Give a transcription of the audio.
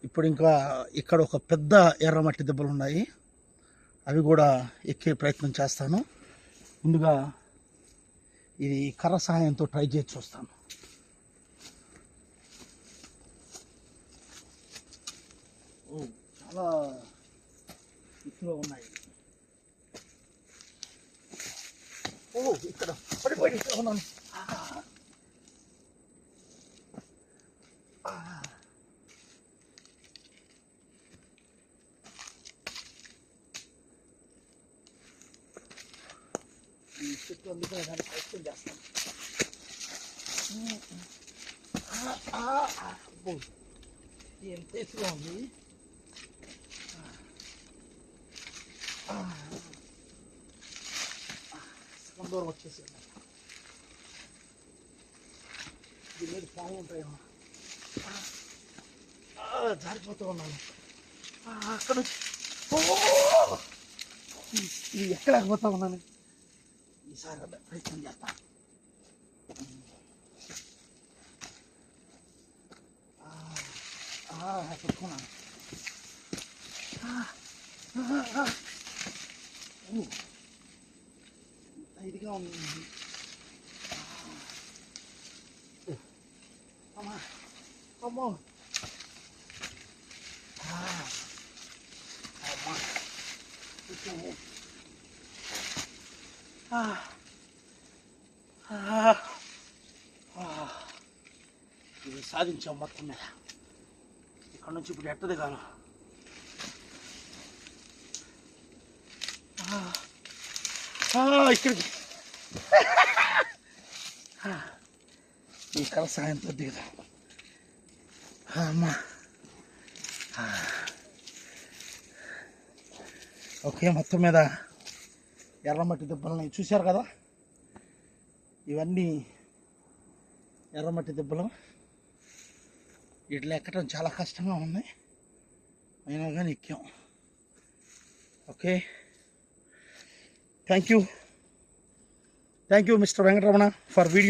ఇప్పుడు ఇంకా ఇక్కడ ఒక పెద్ద ఎర్రమట్టి దెబ్బలు ఉన్నాయి, అవి కూడా ఎక్కే ప్రయత్నం చేస్తాను. ముందుగా ఇది కర్ర సహాయంతో ట్రై చేసి చూస్తాను. చాలా ఎత్తులో ఉన్నాయి. ఇక్కడ పడిపోయి ఉన్నాను. ఈ చెట్టు అందుకనే దాన్ని ప్రయత్నం చేస్తాను. ఎంత ఎత్తుగా ఉంది. సగం దూరం వచ్చేసి దీని మీద పాము ఉంటాయేమో. జారిపోతూ ఉన్నాను అక్కడ నుంచి. ఇది ఎక్కలేకపోతా ఉన్నాను. ఈసారి ప్రయత్నం చేస్తాను. పెట్టుకున్నాను. ఇదిగా ఉంది. అమ్మా అమ్మో అమ్మా ఇది సాధించాం మొత్తం మీద. ఇక్కడ నుంచి ఇప్పుడు ఎట్టది కాను. ఇక్కడికి ఈ కళ సాయంతో దిగుదా. అమ్మా ఓకే, మొత్తం మీద ఎర్రమట్టి దెబ్బలని చూశారు కదా. ఇవన్నీ ఎర్రమట్టి దెబ్బలు. వీటిలో ఎక్కడం చాలా కష్టంగా ఉంది, అయినా కానీ ఎక్కాం. Okay, thank you mister Venkataramana for video.